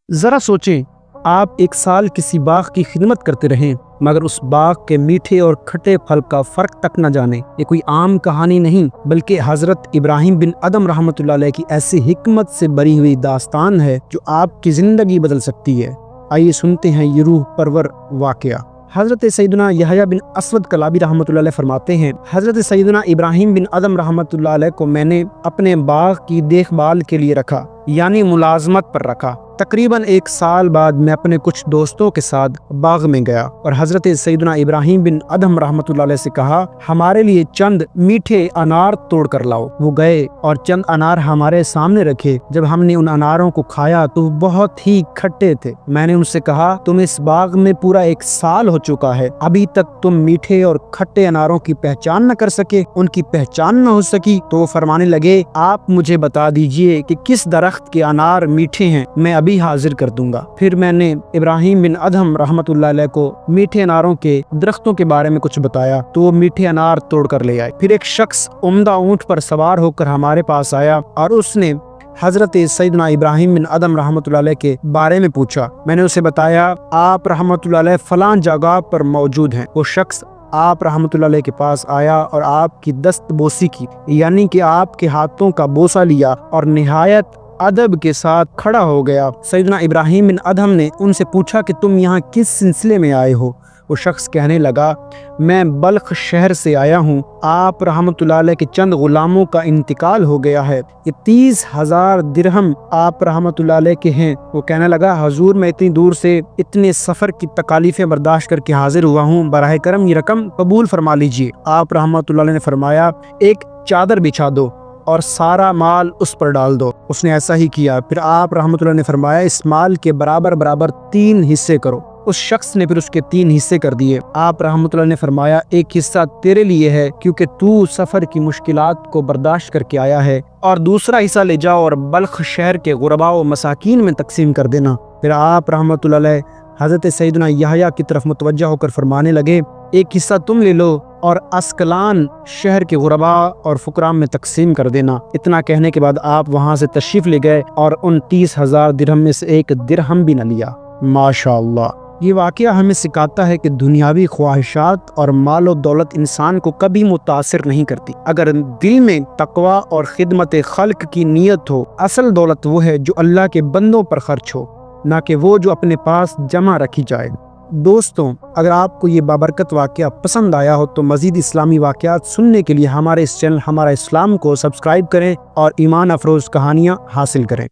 ذرا سوچیں، آپ 1 سال کسی باغ کی خدمت کرتے رہیں مگر اس باغ کے میٹھے اور کھٹے پھل کا فرق تک نہ جانیں۔ یہ کوئی عام کہانی نہیں بلکہ حضرت ابراہیم بن ادھم رحمۃ اللہ علیہ کی ایسی حکمت سے بری ہوئی داستان ہے جو آپ کی زندگی بدل سکتی ہے۔ آئیے سنتے ہیں یہ روح پرور واقعہ۔ حضرت سیدنا یحییٰ بن اسود کلابی رحمۃ اللہ علیہ فرماتے ہیں، حضرت سیدنا ابراہیم بن ادھم رحمۃ اللہ علیہ کو میں نے اپنے باغ کی دیکھ بھال کے لیے رکھا، یعنی ملازمت پر رکھا۔ تقریباً 1 سال بعد میں اپنے کچھ دوستوں کے ساتھ باغ میں گیا اور حضرت سیدنا ابراہیم بن ادھم رحمۃ اللہ علیہ سے کہا، ہمارے لیے چند میٹھے انار توڑ کر لاؤ۔ وہ گئے اور چند انار ہمارے سامنے رکھے۔ جب ہم نے ان اناروں کو کھایا تو وہ بہت ہی کھٹے تھے۔ میں نے ان سے کہا، تم اس باغ میں پورا 1 سال ہو چکا ہے، ابھی تک تم میٹھے اور کھٹے اناروں کی پہچان نہ کر سکے، ان کی پہچان نہ ہو سکی؟ تو وہ فرمانے لگے، آپ مجھے بتا دیجئے کہ کس درخت کے انار میٹھے ہیں، میں ابھی حاضر کر دوں گا۔ پھر میں نے ابراہیم بن ادھم رحمۃ اللہ علیہ کو میٹھے اناروں کے درختوں کے بارے میں کچھ بتایا تو وہ میٹھے انار توڑ کر لے آئے۔ پھر ایک شخص عمدہ اونٹ پر سوار ہو کر ہمارے پاس آیا اور اس نے حضرت سیدنا ابراہیم بن ادھم رحمۃ اللہ علیہ کے بارے میں پوچھا۔ میں نے اسے بتایا، آپ رحمۃ اللہ علیہ فلاں جگہ پر موجود ہیں۔ وہ شخص آپ رحمۃ اللہ علیہ کے پاس آیا اور آپ کی دست بوسی کی، یعنی کہ آپ کے ہاتھوں کا بوسہ لیا اور نہایت ادب کے ساتھ کھڑا ہو گیا۔ سیدنا ابراہیم بن ادھم نے ان سے پوچھا کہ تم یہاں کس سلسلے میں آئے ہو؟ وہ شخص کہنے لگا، میں بلخ شہر سے آیا ہوں، آپ رحمۃ اللہ علیہ کے چند غلاموں کا انتقال ہو گیا ہے، یہ 30,000 درہم آپ رحمۃ اللہ علیہ کے ہیں۔ وہ کہنے لگا، حضور میں اتنی دور سے اتنے سفر کی تکالیفیں برداشت کر کے حاضر ہوا ہوں، براہ کرم یہ رقم قبول فرما لیجیے۔ آپ رحمۃ اللہ علیہ نے فرمایا، ایک چادر بچھا دو اور سارا مال اس پر ڈال دو۔ اس نے ایسا ہی کیا۔ پھر آپ رحمۃ اللہ نے فرمایا، اس مال کے برابر 3 حصے کرو۔ اس شخص نے پھر اس کے 3 حصے کر دیے۔ آپ رحمۃ اللہ نے فرمایا، ایک حصہ تیرے لیے ہے کیونکہ تو سفر کی مشکلات کو برداشت کر کے آیا ہے، اور دوسرا حصہ لے جاؤ اور بلخ شہر کے غرباء و مساکین میں تقسیم کر دینا۔ پھر آپ رحمۃ اللہ علیہ حضرت سیدنا یحییٰ کی طرف متوجہ ہو کر فرمانے لگے، ایک حصہ تم لے لو اور اسکلان شہر کے غرباء اور فقراء میں تقسیم کر دینا۔ اتنا کہنے کے بعد آپ وہاں سے تشریف لے گئے اور ان 30,000 درہم میں سے 1 درہم بھی نہ لیا۔ ماشاءاللہ۔ یہ واقعہ ہمیں سکھاتا ہے کہ دنیاوی خواہشات اور مال و دولت انسان کو کبھی متاثر نہیں کرتی۔ اگر دل میں تقوی اور خدمت خلق کی نیت ہو، اصل دولت وہ ہے جو اللہ کے بندوں پر خرچ ہو، نہ کہ وہ جو اپنے پاس جمع رکھی جائے۔ دوستوں، اگر آپ کو یہ بابرکت واقعہ پسند آیا ہو تو مزید اسلامی واقعات سننے کے لیے ہمارے اس چینل ہمارا اسلام کو سبسکرائب کریں اور ایمان افروز کہانیاں حاصل کریں۔